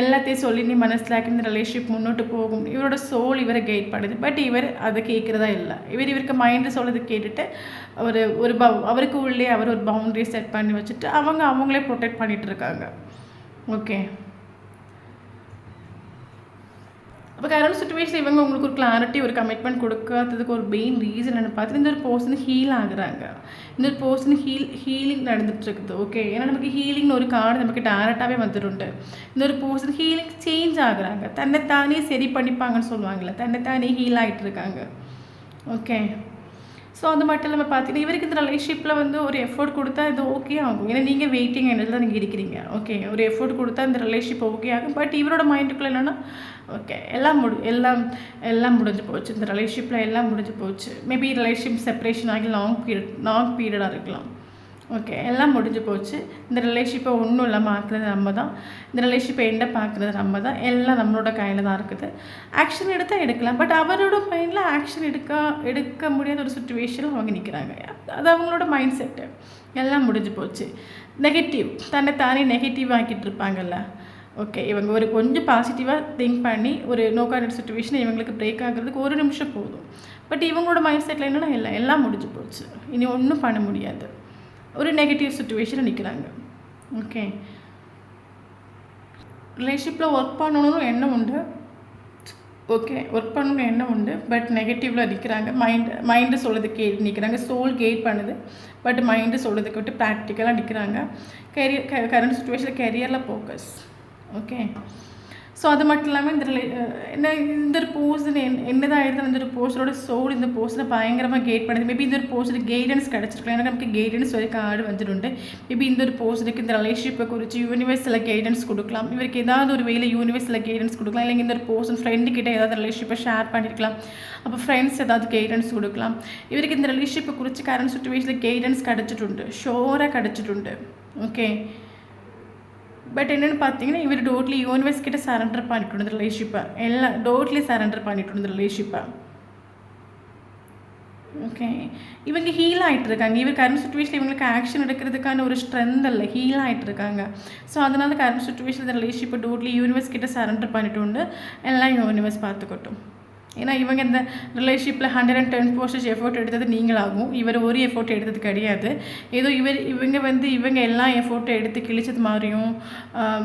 எல்லாத்தையும் சொல்லி நீ மனசிலாக்கு இந்த ரிலேஷன்ஷிப் முன்னோட்டு போகும். இவரோட சோல் இவரை கைட் பண்ணுது. பட் இவர் அதை கேட்குறதா இல்லை. இவருக்கு மைண்டு சொல்கிறது கேட்டுட்டு அவருக்கு உள்ளே அவர் ஒரு பவுண்டரி செட் பண்ணி வச்சுட்டு அவங்களே ப்ரொடெக்ட் பண்ணிகிட்டு இருக்காங்க. ஓகே, அப்போ கரண்ட் சுச்சுவேஷன் இவங்க உங்களுக்கு ஒரு கிளாரிட்டி, ஒரு கமிட்மெண்ட் கொடுக்காததுக்கு ஒரு மெயின் ரீசன் என்ன பார்த்துட்டு இந்த ஒரு பர்சன் ஹீல் ஆகுறாங்க. இந்த ஒரு பர்சன் ஹீலிங் நடந்துகிட்ருக்குது. ஓகே, ஏன்னா நமக்கு ஹீலிங்னு ஒரு கார்டு நமக்கு டேரெக்டாகவே வந்துடுண்டு. இந்த ஒரு பர்சன் ஹீலிங் சேஞ்ச் ஆகுறாங்க, தன்னைத்தானே சரி பண்ணிப்பாங்கன்னு சொல்லுவாங்கள்ல, தன்னைத்தானே ஹீல் ஆகிட்டு இருக்காங்க. ஓகே, ஸோ அது மட்டும் இல்லாமல் பார்த்தீங்கன்னா இவருக்கு இந்த ரிலேஷன்ஷிப்பில் வந்து ஒரு எஃபோர்ட் கொடுத்தா இது ஓகே ஆகும். ஏன்னா நீங்கள் வெயிட்டிங் என்னது தான் நீங்கள் இருக்கிறீங்க. ஓகே, ஒரு எஃபோர்ட் கொடுத்தா இந்த ரிலேஷன்ஷிப் ஓகே ஆகும். பட் இவரோட மைண்டுக்குள்ளே என்னென்னா ஓகே எல்லாம் முடிஞ்சு போச்சு, இந்த ரிலேஷன்ஷிப்பில் எல்லாம் முடிஞ்சு போச்சு. மேபி ரிலேஷன்ஷிப் செப்பரேஷன் ஆகி லாங் பீரியடாக இருக்கலாம். ஓகே, எல்லாம் முடிஞ்சு போச்சு. இந்த ரிலேஷன்ஷிப்பை ஒன்றும் இல்லாமல் ஆக்குறது நம்ம தான், இந்த ரிலேஷன்ஷிப்பை எண்டை பார்க்குறது நம்ம தான், எல்லாம் நம்மளோட கையில் தான் இருக்குது. ஆக்ஷன் எடுத்தால் எடுக்கலாம். பட் அவரோட மைண்டில் ஆக்ஷன் எடுக்க முடியாத ஒரு சுச்சுவேஷனில் அவங்க நிற்கிறாங்க. அது அவங்களோட மைண்ட் செட்டு. எல்லாம் முடிஞ்சு போச்சு. நெகட்டிவ், தன்னைத்தானே நெகட்டிவ் ஆக்கிட்டு இருப்பாங்கல்ல. ஓகே, இவங்க ஒரு கொஞ்சம் பாசிட்டிவாக திங்க் பண்ணி ஒரு நோ கான்டாக்ட் சுச்சுவேஷன் இவங்களுக்கு பிரேக் ஆகிறதுக்கு ஒரு நிமிஷம் போதும். பட் இவங்களோட மைண்ட் செட்டில் என்னென்னா எல்லாம் முடிஞ்சு போச்சு, இனி ஒன்றும் பண்ண முடியாது, ஒரு நெகட்டிவ் சுச்சுவேஷனில் நிற்கிறாங்க. ஓகே, ரிலேஷன்ஷிப்பில் ஒர்க் பண்ணணும்னு எண்ணம் உண்டு. ஓகே, ஒர்க் பண்ணணும்னு எண்ணம் உண்டு. பட் நெகட்டிவில் நிற்கிறாங்க. மைண்டு சொல்கிறதுக்கு நிற்கிறாங்க. சோல் கெயிட் பண்ணுது. பட் மைண்டு சொல்கிறதுக்கு விட்டு ப்ராக்டிக்கலாக நிற்கிறாங்க. கரண்ட் சுச்சுவேஷனில் கெரியரில் ஃபோக்கஸ். ஓகே, ஸோ அது மட்டும் இல்லாமல் இந்த ஒரு போர்ஷன் என்னதான் ஆயிடுது, இந்த ஒரு போர்ஷனோட சோல் இந்த போர்ஷனை பயங்கரமாக கைட் பண்ணுது. மேபி இந்த ஒரு போர்ஷனுக்கு கைடன்ஸ் கிடச்சிருக்கலாம். எனக்கு நமக்கு கைடன்ஸ் வரைக்கும் ஆடு வந்துட்டு. மேபி இந்த ஒரு போர்ஷனுக்கு இந்த ரிலேஷன்ஷிப்பை குறித்து யூனிவர்ஸில் கைடன்ஸ் கொடுக்கலாம். இவருக்கு ஏதாவது ஒரு வேலை யூனிவர்ஸில் கைடன்ஸ் கொடுக்கலாம். இல்லைங்க இந்த ஒரு போர்ஷன் ஃப்ரெண்டுக்கிட்ட ஏதாவது ரிலேஷன்ஷிப்பை ஷேர் பண்ணியிருக்கலாம். அப்போ ஃப்ரெண்ட்ஸ் ஏதாவது கைடன்ஸ் கொடுக்கலாம். இவருக்கு இந்த ரிலேஷன்ஷிப்பை குறித்து கரண்ட் சுச்சுவேஷனில் கைடன்ஸ் கிடச்சிட்டு, ஷோராக கிடச்சிட்டு. ஓகே, பட் என்னென்னு பார்த்தீங்கன்னா இவர் டோட்லி யூனிவர்ஸ் கிட்ட சரண்டர் பண்ணிட்டு இருந்த ரிலேஷன்ஷிப்பை எல்லாம் டோட்லி சரண்டர் பண்ணிட்டு இருந்த ரிலேஷன்ஷிப்பை. ஓகே, இவங்க ஹீல் ஆகிட்டு இருக்காங்க. இவர் கரண்ட் சுச்சுவேஷனில் இவங்களுக்கு ஆக்ஷன் எடுக்கிறதுக்கான ஒரு ஸ்ட்ரென்த் இல்லை, ஹீல் ஆகிட்டு இருக்காங்க. ஸோ அதனால கரண்ட் சுச்சுவேஷன் இந்த ரிலேஷன்ஷிப்பை டோட்லி யூனிவர்ஸ் கிட்ட சரண்டர் பண்ணிட்டு உண்டு. எல்லாம் யூனிவர்ஸ் பார்த்துக்கட்டும். ஏன்னா இவங்க இந்த ரிலேஷன்ஷிப்பில் 110% எஃபோர்ட் எடுத்தது நீங்களாகும். இவர் ஒரு எஃபோர்ட் எடுத்தது கிடையாது. ஏதோ இவங்க எல்லா எஃபோர்ட்டை எடுத்து கிழிச்சது மாதிரியும்,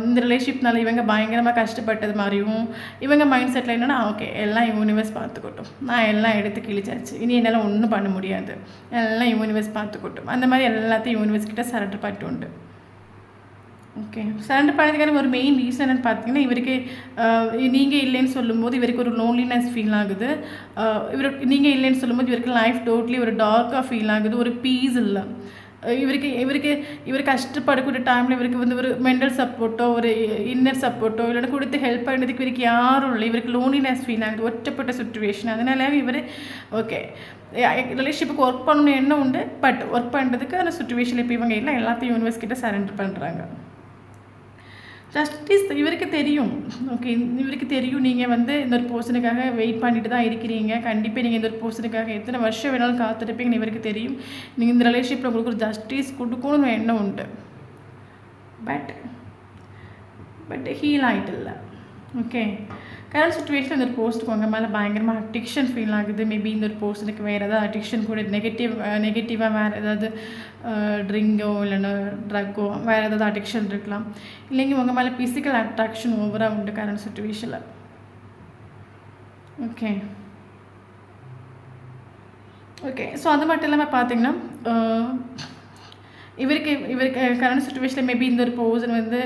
இந்த ரிலேஷன்ஷிப்னால இவங்க பயங்கரமாக கஷ்டப்பட்டது மாதிரியும் இவங்க மைண்ட் செட்டில் என்னென்னா ஓகே எல்லாம் யூனிவர்ஸ் பார்த்துக்கட்டும், நான் எல்லாம் எடுத்து கிழிச்சாச்சு, இனி என்னால் ஒன்றும் பண்ண முடியாது, எல்லாம் யூனிவர்ஸ் பார்த்துக்கட்டும். அந்த மாதிரி எல்லாத்தையும் யூனிவர்ஸ் கிட்ட சரண்டர் பண்ணிட்டு உண்டு. ஓகே, சரண்டர் பண்ணதுக்கான ஒரு மெயின் ரீசன் என்னென்னு பார்த்தீங்கன்னா இவருக்கு நீங்கள் இல்லைன்னு சொல்லும்போது இவருக்கு ஒரு லோன்லினஸ் ஃபீல் ஆகுது. நீங்கள் இல்லைன்னு சொல்லும்போது இவருக்கு லைஃப் டோட்லி ஒரு டார்க்காக ஃபீல் ஆகுது, ஒரு பீஸ் இல்லை. இவர் கஷ்டப்படக்கூடிய டைமில் இவருக்கு வந்து ஒரு மென்டல் சப்போர்ட்டோ ஒரு இன்னர் சப்போர்ட்டோ இல்லைன்னா கொடுத்து ஹெல்ப் பண்ணுறதுக்கு இவருக்கு யாரும் இல்லை. இவருக்கு லோன்லினஸ் ஃபீல் ஆகுது, ஒற்றப்பட்ட சுச்சுவேஷன். அதனால இவர் ஓகே ரிலேஷன்ஷிப்புக்கு ஒர்க் பண்ணணும்னு எண்ணம் உண்டு. பட் ஒர்க் பண்ணுறதுக்கு அந்த சுச்சுவேஷனில் இப்போ இவங்க எல்லாம் எல்லாத்தையும் யூனிவர்ஸ் கிட்ட சரண்டர் பண்ணுறாங்க. ஜஸ்டிஸ் இவருக்கு தெரியும். ஓகே, இவருக்கு தெரியும் நீங்கள் வந்து இந்த ஒரு பர்சனுக்காக வெயிட் பண்ணிட்டு தான் இருக்கிறீங்க. கண்டிப்பாக நீங்கள் இந்த ஒரு பர்சனுக்காக எத்தனை வருஷம் வேணாலும் காத்திருப்பீங்கன்னு இவருக்கு தெரியும். நீங்கள் இந்த ரிலேஷன்ஷிப்பில் உங்களுக்கு ஒரு ஜஸ்டிஸ் கொடுக்கணும்னு எண்ணம் உண்டு. பட் ஹீல் ஆகிட்டு இல்லை. ஓகே, கரண்ட் சுச்சுவேஷன் இந்த ஒரு போஸ்ட்டுக்கு உங்கள் மேலே பயங்கரமாக அடிக்ஷன் ஃபீல் ஆகுது. மேபி இந்த ஒரு போஸ்ட்டுக்கு வேறு ஏதாவது அடிக்ஷன் கூட நெகட்டிவாக வேறு ஏதாவது ட்ரிங்கோ இல்லைன்னா ட்ரக்கோ வேறு ஏதாவது அடிக்ஷன் இருக்கலாம். இல்லைங்க உங்கள் மேலே ஃபிசிக்கல் அட்ராக்ஷன் ஓவராக உண்டு கரண்ட் சுச்சுவேஷனில். ஓகே, ஸோ அது மட்டும் இல்லாமல் பார்த்தீங்கன்னா இவருக்கு கரண்ட் சுச்சுவேஷனில் மேபி இந்த ஒரு பர்சன் வந்து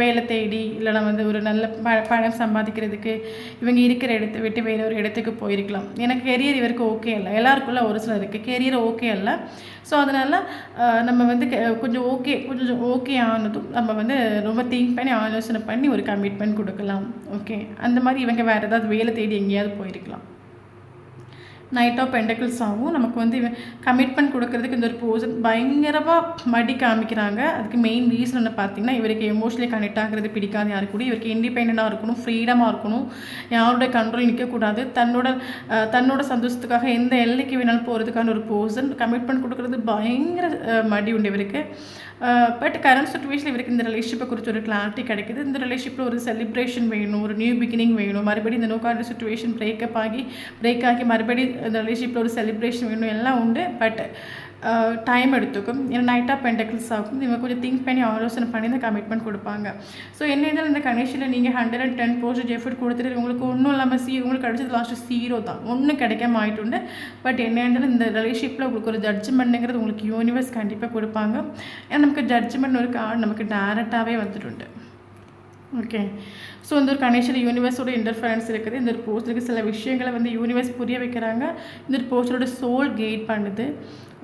வேலை தேடி இல்லைனா வந்து ஒரு நல்ல பணம் சம்பாதிக்கிறதுக்கு இவங்க இருக்கிற இடத்த விட்டு வேறு ஒரு இடத்துக்கு போயிருக்கலாம். எனக்கு கெரியர் இவருக்கு ஓகே இல்லை, எல்லாருக்குள்ள ஒரு சில இருக்குது கெரியர் ஓகே இல்லை. ஸோ அதனால் நம்ம வந்து கொஞ்சம் ஓகே ஆனதும் நம்ம வந்து ரொம்ப திங்க் பண்ணி ஆலோசனை பண்ணி ஒரு கமிட்மெண்ட் கொடுக்கலாம். ஓகே, அந்த மாதிரி இவங்க வேறு ஏதாவது வேலை தேடி எங்கேயாவது போயிருக்கலாம். நைட் ஆஃப் பெண்டக்கிள்ஸ் ஆகும். நமக்கு வந்து கமிட்மெண்ட் கொடுக்கறதுக்கு இந்த ஒரு பர்சன் பயங்கரமாக மடி காமிக்கிறாங்க. அதுக்கு மெயின் ரீசன் என்ன பார்த்தீங்கன்னா, இவருக்கு எமோஷனலி கனெக்ட் ஆகிறது பிடிக்காது யாரு கூட. இவருக்கு இண்டிபெண்டாக இருக்கணும், ஃப்ரீடமாக இருக்கணும், யாரோட கண்ட்ரோல் நிற்கக்கூடாது. தன்னோட சந்தோஷத்துக்காக எந்த எல்லைக்கு வேணாலும் போகிறதுக்கான ஒரு பர்சன். கமிட்மெண்ட் கொடுக்குறது பயங்கர மடி உண்டு இவருக்கு. பட் கரண்ட் சுச்சுவேஷன் இவருக்கு இந்த ரிலேஷன்ஷிப்பை குறித்து ஒரு கிளாரிட்டி கிடைக்குது. இந்த ரிலேஷன்ஷிப்பில் ஒரு செலிப்ரேஷன் வேணும், ஒரு நியூ பிகினிங் வேணும். மறுபடியும் இந்த நோ கான்டாக்ட் சுச்சுவேஷன் பிரேக் ஆகி மறுபடியும் இந்த ரிலேஷன்ஷிப்பில் ஒரு செலிப்ரேஷன் வேணும், எல்லாம் உண்டு. பட் டைம் எடுத்துக்கும். ஏன்னா நைட் ஆஃப் பெண்டக்கிள்ஸ் ஆகும். இவங்க கொஞ்சம் திங்க் பண்ணி ஆலோசனை பண்ணி இந்த கமிட்மெண்ட் கொடுப்பாங்க. ஸோ என்ன இருந்தாலும் இந்த கனெக்ஷனில் நீங்கள் 110% எஃபர்ட் கொடுத்துட்டு உங்களுக்கு ஒன்றும் இல்லாமல் உங்களுக்கு கிடைச்சது லாஸ்ட்டு 0 தான், ஒன்றும் கிடைக்காம ஆகிட்டு. பட் என்ன இருந்தாலும் இந்த ரிலேஷன்ஷிப்பில் உங்களுக்கு ஒரு ஜட்ஜ்மெண்ட்டுங்கிறது உங்களுக்கு யூனிவர்ஸ் கண்டிப்பாக கொடுப்பாங்க. ஏன்னா நமக்கு ஜட்ஜ்மெண்ட் ஒரு கார்டு நமக்கு டேரெக்டாகவே வந்துட்டு. ஓகே, ஸோ இந்த ஒரு கனெக்ஷன் யூனிவர்ஸோட இன்டர்ஃபரன்ஸ் இருக்குது. இந்த ஒரு போஸ்டருக்கு சில விஷயங்களை வந்து யூனிவர்ஸ் புரிய வைக்கிறாங்க. இந்த ஒரு போஸ்டரோட சோல் கெய்ட் பண்ணுது.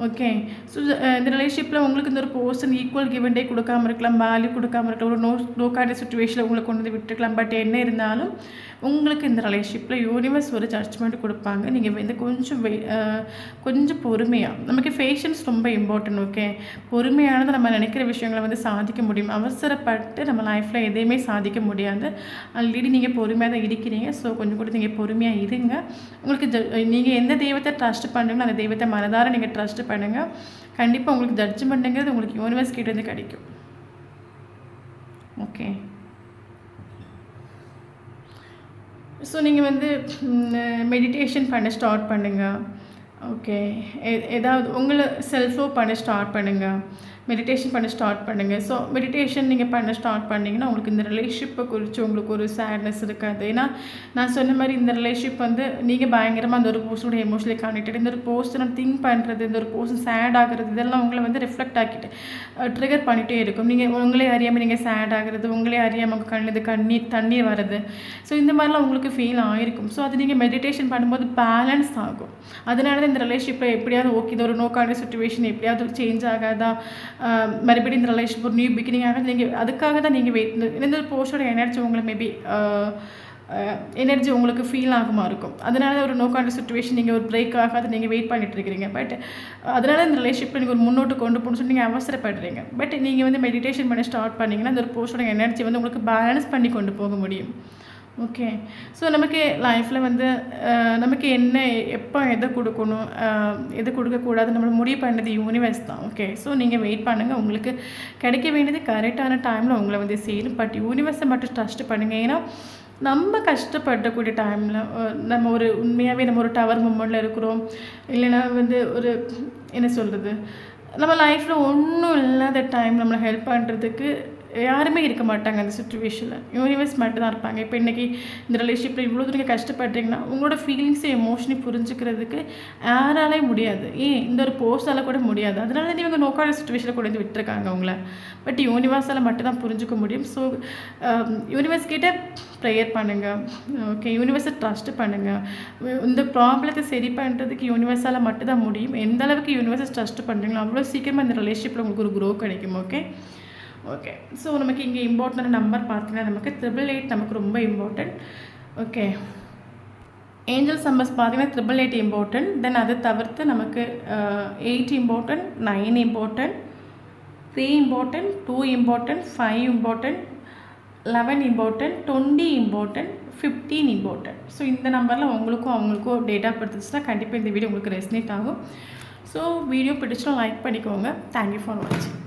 ஓகே, ஸோ இந்த ரிலேஷன்ஷிப்பில் உங்களுக்கு இந்த ஒரு person equal give and take கொடுக்காமல் இருக்கலாம், வேல்யூ கொடுக்காமல் இருக்கலாம், ஒரு நோ கார்டு சுச்சுவேஷனில் உங்களை கொண்டு வந்து விட்டுருக்கலாம். பட் என்ன இருந்தாலும் உங்களுக்கு இந்த ரிலேஷன்ஷிப்பில் யூனிவர்ஸ் ஒரு ஜட்ஜ்மெண்ட் கொடுப்பாங்க. நீங்கள் வந்து கொஞ்சம் பொறுமையாக, நமக்கு பேஷன்ஸ் ரொம்ப இம்பார்ட்டன்ட். ஓகே, பொறுமையானது நம்ம நினைக்கிற விஷயங்களை வந்து சாதிக்க முடியும். அவசரப்பட்டு நம்ம லைஃப்பில் எதையுமே சாதிக்க முடியாது. ஆல்ரெடி நீங்கள் பொறுமையாக தான் இருக்கிறீங்க. ஸோ கொஞ்சம் கூட நீங்கள் பொறுமையாக இருங்க. உங்களுக்கு நீங்கள் எந்த தெய்வத்தை ட்ரஸ்ட் பண்ணுறீங்களோ அந்த தெய்வத்தை மனதார நீங்கள் ட்ரஸ்ட் பண்ணுங்கள். கண்டிப்பாக உங்களுக்கு ஜட்ஜ்மெண்ட்டுங்கிறது உங்களுக்கு யூனிவர்ஸ் கிட்டேருந்து கிடைக்கும். ஓகே, ஸோ நீங்கள் வந்து மெடிடேஷன் பண்ண ஸ்டார்ட் பண்ணுங்கள். ஓகே, ஏதாவது உங்களை செல்ஃபோ பண்ண ஸ்டார்ட் பண்ணுங்கள், மெடிடேஷன் பண்ண ஸ்டார்ட் பண்ணுங்கள். ஸோ மெடிடேஷன் நீங்கள் பண்ண ஸ்டார்ட் பண்ணிங்கன்னா உங்களுக்கு இந்த ரிலேஷன்ஷிப்பை குறித்து உங்களுக்கு ஒரு சேட்னஸ் இருக்காது. ஏன்னா நான் சொன்ன மாதிரி இந்த ரிலேஷன்ஷிப் வந்து நீங்கள் பயங்கரமாக அந்த ஒரு பர்சனோட எமோஷனலி கனெக்டட், இந்த ஒரு பர்சனை திங்க் பண்ணுறது, இந்த ஒரு பர்சன் சேட் ஆகிறது, இதெல்லாம் உங்களை வந்து ரிஃப்ளெக்ட் ஆக்கிட்டு ட்ரிகர் பண்ணிகிட்டே இருக்கும். நீங்கள் உங்களே அறியாமல் நீங்கள் சேட் ஆகிறது, உங்களே அறியாமல் உங்கள் கண்ணில் தண்ணீர் வர்றது, ஸோ இந்த மாதிரிலாம் உங்களுக்கு ஃபீல் ஆகிருக்கும். ஸோ அது நீங்கள் மெடிடேஷன் பண்ணும்போது பேலன்ஸ் ஆகும். அதனால தான் இந்த ரிலேஷன்ஷிப்பில் எப்படியாவது ஓகே, இது ஒரு நோ கான்டாக்ட் சுச்சுவேஷன் எப்படியாவது சேஞ்ச் ஆகாதா, மறுபடியும் இந்த ரிலேஷன்ஷிப் ஒரு நியூ பிகினிங் ஆகாது. நீங்கள் அதுக்காக தான் நீங்கள் இந்த போஸ்டோட எனர்ஜி உங்களை மேபி எனர்ஜி உங்களுக்கு ஃபீல் ஆகுமா இருக்கும். அதனால ஒரு நோ கான்டாக்ட் சுச்சுவேஷன் நீங்கள் ஒரு பிரேக் ஆகாது நீங்கள் வெயிட் பண்ணிட்டு இருக்கிறீங்க. பட் அதனால இந்த ரிலேஷன்ஷிப்பில் நீங்கள் ஒரு முன்னோட்டு கொண்டு போகணும்னு சொல்லி நீங்கள் அவசரப்படுறீங்க. பட் நீங்கள் வந்து மெடிடேஷன் பண்ண ஸ்டார்ட் பண்ணிங்கன்னா அந்த ஒரு போஸ்டோட எனர்ஜி வந்து உங்களுக்கு பேலன்ஸ் பண்ணி கொண்டு போக முடியும். ஓகே, ஸோ நமக்கு லைஃப்பில் வந்து நமக்கு என்ன எப்போ எதை கொடுக்கணும் எதை கொடுக்கக்கூடாது நம்மளை முடிவு பண்ணது யூனிவர்ஸ் தான். ஓகே, ஸோ நீங்கள் வெயிட் பண்ணுங்கள், உங்களுக்கு கிடைக்க வேண்டியது கரெக்டான டைமில் உங்களை வந்து சேரும். பட் யூனிவர்ஸை மட்டும் ட்ரஸ்ட் பண்ணுங்கள். ஏன்னா நம்ம கஷ்டப்படக்கூடிய டைமில் நம்ம ஒரு உண்மையாகவே நம்ம ஒரு டவர் மூமெண்ட்டில் இருக்கிறோம், இல்லைன்னா வந்து ஒரு என்ன சொல்கிறது, நம்ம லைஃப்பில் ஒன்றும் இல்லாத டைம் நம்மளை ஹெல்ப் பண்ணுறதுக்கு யாருமே இருக்க மாட்டாங்க. அந்த சுச்சுவேஷனில் யூனிவர்ஸ் மட்டும் தான் இருப்பாங்க. இப்போ இன்றைக்கி இந்த ரிலேஷன்ஷிப்பில் இவ்வளோ தூரம் கஷ்டப்படுறீங்கன்னா உங்களோட ஃபீலிங்ஸை எமோஷனி புரிஞ்சுக்கிறதுக்கு யாராலே முடியாது. இந்த ஒரு போஸ்டால் கூட முடியாது. அதனால தான் இவங்க நோக்கான சுச்சுவேஷனில் கொண்டு வந்து விட்டுருக்காங்க அவங்கள. பட் யூனிவர்ஸால் மட்டும் தான் புரிஞ்சுக்க முடியும். ஸோ யூனிவர்ஸ் கிட்டே ப்ரேயர் பண்ணுங்கள். ஓகே, யூனிவர்ஸை ட்ரஸ்ட் பண்ணுங்கள். இந்த ப்ராப்ளத்தை சரி பண்ணுறதுக்கு யூனிவர்ஸால் மட்டும் தான் முடியும். எந்த அளவுக்கு யூனிவர்ஸை ட்ரஸ்ட் பண்ணுறீங்களோ அவ்வளோ சீக்கிரமாக இந்த ரிலேஷன்ஷிப்பில் உங்களுக்கு ஒரு க்ரோ கிடைக்கும். ஓகே, ஸோ நமக்கு இங்கே இம்பார்ட்டன்ட் நம்பர் பார்த்தீங்கன்னா நமக்கு 888 நமக்கு ரொம்ப இம்பார்ட்டன்ட். ஓகே, ஏஞ்சல்ஸ் நம்பர்ஸ் பார்த்தீங்கன்னா 888 இம்பார்ட்டன்ட். தென் அதை தவிர்த்து நமக்கு 8 important, 9 important, 3 important, 2 important, 5 important, 11 important, 20 important, 15 important. So இந்த நம்பரில் உங்களுக்கும் அவங்களுக்கும் டேட்டா படுத்துச்சுன்னா கண்டிப்பாக இந்த வீடியோ உங்களுக்கு ரெஸ்னேட் ஆகும். ஸோ வீடியோ பிடிச்சிடும் லைக் பண்ணிக்கோங்க. தேங்க்யூ ஃபார் வாட்சிங்.